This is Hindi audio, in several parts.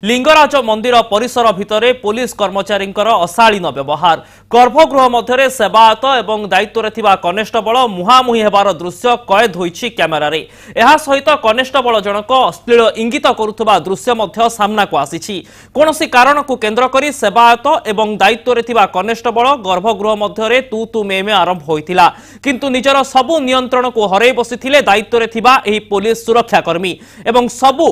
लिंगराज मंदिर परिसर भितरे पुलिस कर्मचारी अशालीन व्यवहार गर्भगृह मध्य सेवायत और दायित्व कनेस्टेबल मुहांमुही होबार दृश्य कैद होइछि कैमेरा रे। एहा सहित कनेस्टेबल जनक अश्लील इंगित करुवा दृश्य सामना को आसी। कोनोसी कारण को केन्द्र करी सेवायत और दायित्व कनेस्टेबल गर्भगृह मध्य तू तू मे मे आरंभ होइतिला, किंतु निजर सबु नियंत्रण को हरई बसिथिले दायित्व पुलिस सुरक्षाकर्मी एवं सबु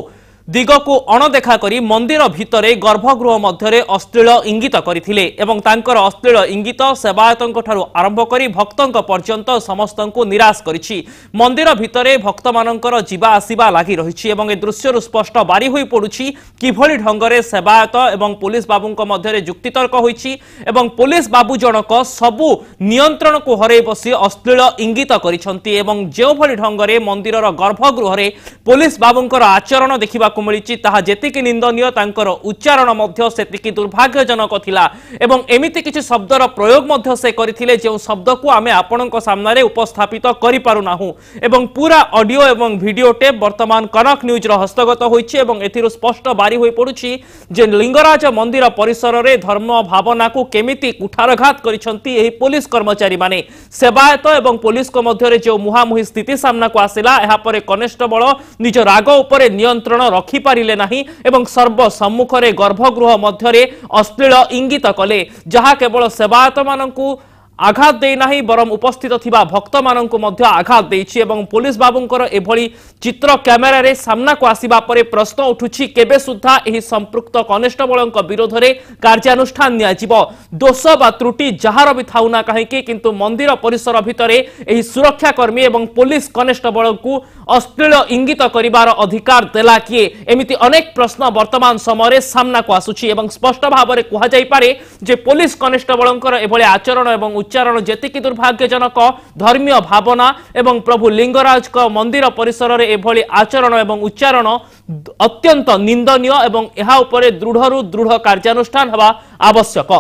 दिग को अणदेखा करी मंदिर भितरे गर्भगृह मध्य अश्लील इंगित करथिले एवं तांकर अश्लील इंगित सेवायतों ठारू आरंभ करी भक्तों पर्यंत समस्त को निराश करिछि। मंदिर भितरे भक्त मानकर जीवा आसीबा लागि रहिछि एवं ए दृश्यरु स्पष्ट बारी होई पडुछि किभଳି ढंगरे सेवायत एवं पुलिस बाबूंक मध्य जुक्तितर्क होइछि एवं पुलिस बाबू जनक सबु नियंत्रण को हरई बसी अश्लील इंगित करिसंती एवं जेउ भଳି ढंगरे मंदिरर गर्भगृह रे पुलिस बाबूंकर आचरण देखिबा मिली ताहा जेतिकी निंदनीय तांकर उच्चारण मध्य सेतिकी दुर्भाग्यजनक थिला एवं एमिति किछि शब्दर प्रयोग मध्य से करिथिले जे शब्द को आमे आपनक सामने उपस्थापित करि पारु नाहु एवं पूरा ऑडियो एवं वीडियो टेप वर्तमान कनक न्यूज रो हस्तगत होइछि एवं एथिरो स्पष्ट बारी होई पडुछि जे लिंगराज मंदिर परिसर रे धर्म भावना को केमिति कुठारघात करिसंती एही पुलिस कर्मचारी माने। सेवायत एवं पुलिस को मध्य रे जे मुहांमुही स्थिति सामना को आसिला एहा परे कनेस्टेबल निज राग उपरे नियंत्रण रखि पारिले नाही एवं सर्वसम्मुख रे गर्भगृह मध्य अश्लील इंगित कले जहा केवल सेवायत मानकु आघात दे नाही बरम उपस्थित थिबा भक्त मानकु मध्य आघात देछि एवं पुलिस बाबूंकर एभली चित्र कैमेरा रे सामना को आसीबा परे प्रश्न उठुछि केबे सुद्धा एही संपृक्त कनेस्टेबलक विरोध रे कार्यानुष्ठान नियाजिबो। दोष बा त्रुटि जहार भी थाउ ना काहेकि किंतु मंदिर परिसर भितरे एही सुरक्षा कर्मी एवं पुलिस कनेस्टेबलकु अश्लील इंगित करिवार अधिकार देला किए एमिति अनेक प्रश्न वर्तमान समय सामना को आसुछि एवं स्पष्ट भाव में कह जाई पारे जे पुलिस कनेस्टेबलंकर एभली आचरण एवं उच्चारण जेतिकी दुर्भाग्यजनक धर्मीय भावना एवं प्रभु लिंगराज मंदिर परिसर रे एभली आचरण एवं उच्चारण अत्यंत निंदनीय एवं एहा उपरे दृढ़ दृढ़ कार्यानुष्ठान हवा आवश्यक।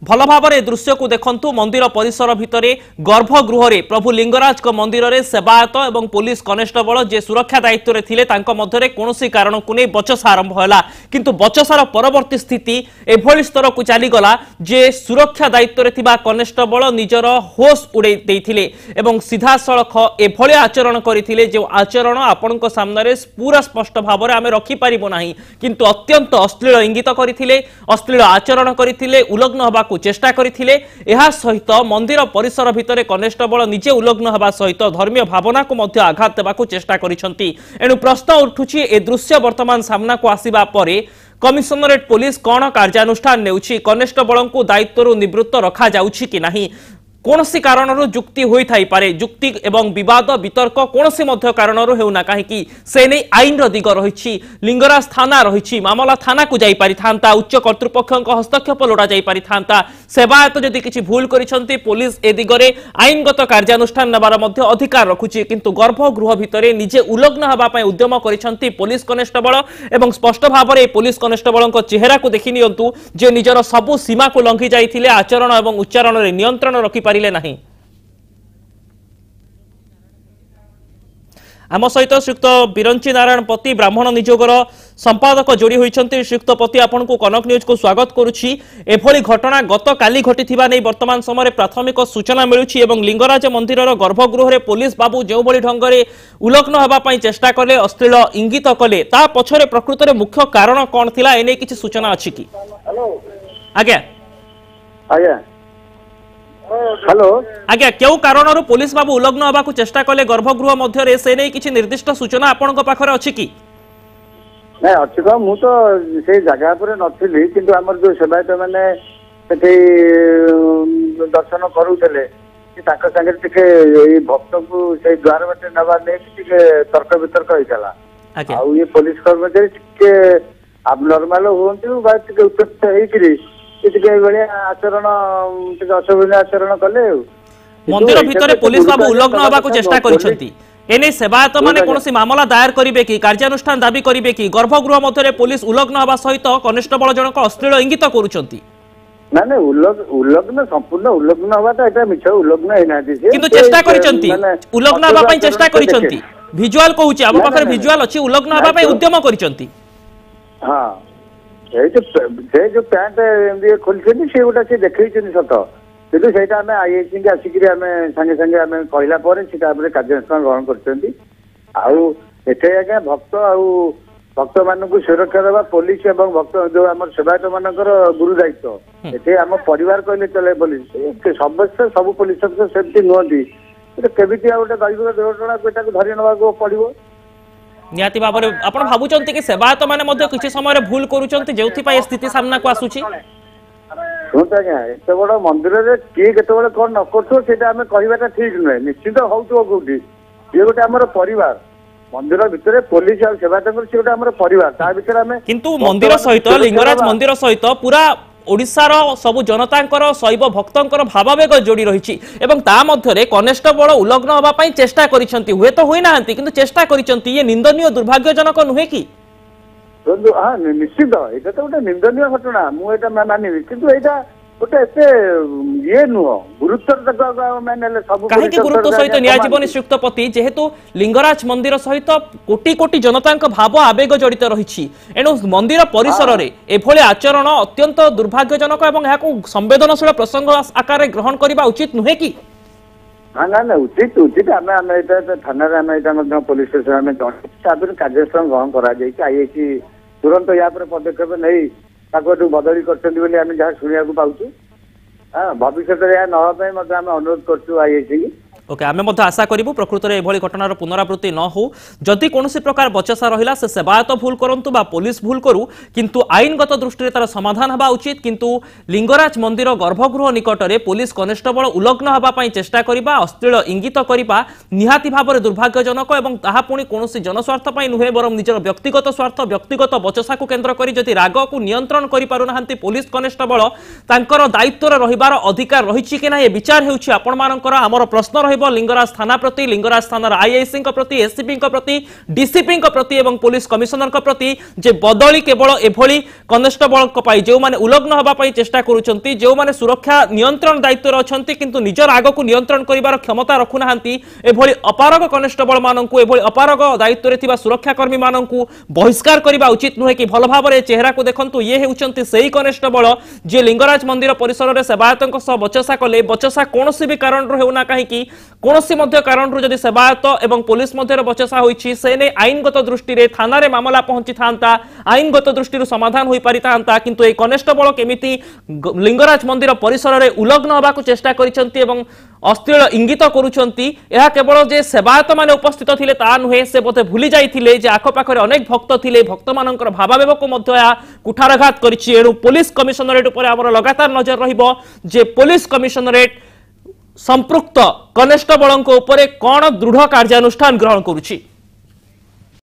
भल भाव में दृश्य को देखंतु मंदिर परिसर भितरे गर्भगृह रे प्रभु लिंगराज मंदिर रे सेवायत एवं पुलिस कनेस्टेबल जे सुरक्षा दायित्व रे थिले तांको मध्य कोनोसी कारण को नै बचसा आरंभ होला, किंतु बचसार परवर्ती स्थिति एभली स्तर को चली गला जे सुरक्षा दायित्व रे थिबा कनेस्टेबल निजर होश उड़ै दैथिले एवं सीधा सड़क एभली आचरण करिथिले जे आचरण आपनक सामने पूरा स्पष्ट भाव में आमे रखि परिबो नाही, किंतु अत्यंत अश्लील इंगित करिथिले अश्लील आचरण करिथिले उलग्न हबा को चेष्टा करिथिले। एहा सहित मंदिर परिसर भितरे कनेस्टेबल निजे उलग्न हबा सहित धर्मीय भावना को मध्य आघात देबा को चेष्टा करिसंती। एनु प्रश्न उठुछि ए दृश्य वर्तमान सामना को आसीबा परे कमिशनरेट पुलिस कोन कार्यानुष्ठान नेउछि, कनेस्टेबल को दायित्वरु निवृत्त रखा जाउछि कि नाही, कोनोसी कारणरो जुक्ति होई थाई पारे जुक्ति एवं विवाद वितर्क कोनोसी मध्य कारणरो हेउना काहेकि से नै आईन रो दिग रहिछि लिंगराज थाना रहिछि मामला थाना को जाई पारि थांता उच्च कर्तृपक्षक हस्तक्षेप लोडा जाई पारि थांता सेवायत जदि किछि भूल करिसंती पुलिस ए दिगरे आईनगत कार्यानुष्ठान नबार मध्य अधिकार रखुछि, किंतु गर्भगृह भितरे निजे उलग्न हबा पय उद्यम करिसंती पुलिस कनेस्टेबल एवं स्पष्ट भाव में पुलिस कनेस्टेबलक चेहरा को देखि नियंतु जे निजर सबु सीमा को लंघि जाइथिले आचरण एवं उच्चारण रे नियंत्रण रखि पारिले नाही। आम सहित श्रीयुक्त बिरंची नारायण पति ब्राह्मण निजोगर संपादक जोड़ी होइछंती। श्रीयुक्त पति आपन को कनक न्यूज को स्वागत करुछि। एभली घटना गत काली घटिथिबा नै वर्तमान समय प्राथमिक सूचना मिलुछि एवं लिंगराज मंदिरर गर्भगृह रे पुलिस बाबू जेउ भली ढंगरे उलग्न हबा पई चेष्टा कले अश्लील इंगित कले ता पछरे प्रकृत रे मुख्य कारण कोन थिला एने किछि सूचना अछि कि? आज्ञा आज्ञा हेलो आज्ञा क्यों कारण पुलिस बाबू उलग्न हवा को चेष्टा कले गर्भगृह मध्य से नहीं किसी निर्दिष्ट सूचना आपण पाखरे अछि कि? नहीं अच्छी कह मु तो से जगह पर नथिली किंतु हमर जो सेवायत माने सेठी दर्शन करूतले कि ताका संगे टिके ए भक्त को से द्वार बाटे नबा नै टिके तर्क वितर्क होइतला आ ये पुलिस कर्मचारी टिके अबनॉर्मल होंतु बा टिके उत्तेजित हेकरी आचरण असुविधा आचरण कले मंदिर भितर पुलिस बाबू उलग्न हवा को चेष्टा करिसंती एने सेवायत माने कोनोसी मामला दायर करिवे कि कार्यानुष्ठान दाबी करिवे कि गर्भगृह मध्य पुलिस उलग्न हवा सहित कनेस्टेबल जनक अश्लील इंगित करूछंती? ना ना उलग्न संपूर्ण उलग्न हवा तो एटा मिछ उलग्न हेनाती किंतु चेष्टा करिसंती उलग्न हवा पई चेष्टा करिसंती ভিজুয়াল কହୁଛି ଆମ ପାଖରେ ଭିଜୁଆଲ ଅଛି ଉଲଗ୍ନ ହେବା ପାଇଁ ଉଦ୍ୟମ କରିଛନ୍ତି। ହଁ ସେ ଯୋଉ ପ୍ୟାଣ୍ଟ ଏମିତି ଖୋଲିଛନ୍ତି ସେ ଗୋଟା ସେ ଦେଖେଇଛନ୍ତି ସତ, କିନ୍ତୁ ସେଇଟା ଆମେ ଆଇଆଇସି କି ଆସିକିରି ଆମେ ସାଙ୍ଗେ ସାଙ୍ଗେ ଆମେ କହିଲା ପରେ ସେ ତାପରେ କାର୍ଯ୍ୟାନୁଷ୍ଠାନ ଗ୍ରହଣ କରିଛନ୍ତି। ଆଉ ଏଠି ଆଜ୍ଞା ଭକ୍ତ ମାନଙ୍କୁ ସୁରକ୍ଷା ଦେବା ପୋଲିସ ଏବଂ ଭକ୍ତ ଯୋଉ ଆମର ସେବାୟତ ମାନଙ୍କର ଗୁରୁ ଦାୟିତ୍ୱ। ଏଠି ଆମ ପରିବାର କହିଲେ ଚଳେ ପୋଲିସ, ସମସ୍ତେ ସବୁ ପୋଲିସ ଅଫିସର ସେମିତି ନୁହନ୍ତି। କେମିତି ଆଉ ଗୋଟେ ଦୈବିକ ଦୁର୍ଘଟଣା ଏଟାକୁ ଧରି ନେବାକୁ ପଡିବ। ନିହାତି ଭାବରେ ଆପଣ ଭାବୁଛନ୍ତି କି ସେବାୟତ ମାନେ ମଧ୍ୟ କିଛି ସମୟରେ ଭୁଲ କରୁଛନ୍ତି ଯେଉଁଥିପାଇଁ ସ୍ଥିତି ସାମ୍ନାକୁ ଆସୁଛି? ଶୁଣନ୍ତୁ ଆଜ୍ଞା, ଏତେ ବଡ ମନ୍ଦିରରେ କିଏ କେତେବେଳେ କଣ ନ କରୁଥିବ ସେଇଟା ଆମେ କହିବାଟା ଠିକ ନୁହେଁ। ନିଶ୍ଚିତ ହଉଥିବ କୋଉଠି, ସିଏ ଗୋଟେ ଆମର ପରିବାର। ମନ୍ଦିର ଭିତରେ ପୋଲିସ ଆଉ ସେବାୟତଙ୍କର ସିଏ ଗୋଟେ ଆମର ପରିବାର, ତା ଭିତରେ ଆମେ କିନ୍ତୁ ମନ୍ଦିର ସହିତ ଲିଙ୍ଗରାଜ ମନ୍ଦିର ସହିତ ପୁରା ओडिशार सबु जनतांकर शैव भक्तंकर भावावेग जोड़ी रही एवं ता मध्यरे कनेस्टेबल उल्लग्न होगा चेष्टा करिसेंती, हुए तो होई नाहंती किंतु चेष्टा करिसेंती। ये निंदनीय दुर्भाग्यजनक नुहे कि? हाँ निश्चित ये तो गोटे निंदनीय घटना मुझे मानवी, किंतु यहाँ गोटे एते ये नुह गुरुत्व कहीं गुरुत्व सहित निश्चित प्रति जेहेतु लिंगराज मंदिर सहित कोटी कोटी जनता भाव आवेग जड़ित रही एणु मंदिर परिसर में एभली आचरण अत्यंत दुर्भाग्यजनक और संवेदनशील प्रसंग आकार ग्रहण करने उचित नुहे कि? हाँ ना उचित उचित आम थाना पुलिस स्टेशन कार्यानुष्ठान ग्रहण कर तुरंत या पदक्षेप नहीं बदली कर जहाँ शुणा पाचु भविष्य में ना अनुरोध कर ओके आमे मध्य आशा करूँ प्रकृत में एभली घटनार पुनरावृत्ति न हो। जदि कौन प्रकार बचसा रहा से सेवायत भूल करंतु बा पुलिस भूल करू किंतु आईनगत दृष्टि तार समाधान हवा उचित। किंतु लिंगराज मंदिर गर्भगृह निकट में पुलिस कनेस्टेबल उल्लग्न होगापी चेष्टा करबा अश्लील इंगित करबा निहाती भाव में दुर्भाग्यजनक और ताहा पुणी कौन जनस्वार्थ नुहे बरं निजर व्यक्तिगत स्वार्थ व्यक्तिगत बचसा को केन्द्र कर जदि राग को नियंत्रण कर पुलिस कनेस्टेबल तांकर दायित्व रहिबार अधिकार रही कि ना विचार होउछि आपण मानकर आमर प्रश्न रही लिंगराज थाना प्रति लिंगराज थाना आईआईसी प्रति एससीपी प्रति डीसीपी प्रति एवं पुलिस कमिशनर प्रति जे बदली केवल एभली कनेस्टेबल जो माने उल्लग्न होगापी चेष्टा करुछंती जो माने सुरक्षा नियंत्रण दायित्व अच्छंती किंतु निजर आग को नियंत्रण करिवार क्षमता रखुनाहांती एभली अपारग कनेस्टेबल माननकु एभली अपारग दायित्व रे थिबा सुरक्षाकर्मी माननकु बहिष्कार करिबा उचित नुहे कि? भल भाव में चेहरा को देखंतु ये हेउचंती सेही कनेस्टेबल जे लिंगराज मंदिर परिसर में सेवायतों सह बचसा कले बचसा कोनोसी भी कारण हेउना काहेकि कोनोसी मध्य कारण जदि सेवायत एवं पुलिस मध्य बचसा होइछि से ने आईनगत दृष्टि रे थाना रे मामला पहुंची थांता आईनगत दृष्टि समाधान होई पारि थांता किंतु ए कनेस्टेबल केमिति लिंगराज मंदिर परिसर रे उल्लग्न होबा को चेष्टा करिसेंती एवं अश्लील इंगित करुछंती। यह केवल जे सेवायत माने उपस्थित थिले ता नुहे से बोधे भूली जाइथिले जे आखपाखरे अनेक भक्त थिले भक्त मानकर भावावेग को मध्य कुठारघात करिछि। एणु पुलिस कमिशनरेट उपर हमर लगातार नजर रहिबो जे पुलिस कमिशनरेट संपृक्त कनेस्टेबल उपरे कौन दृढ़ कार्यानुष्ठान ग्रहण करुछि।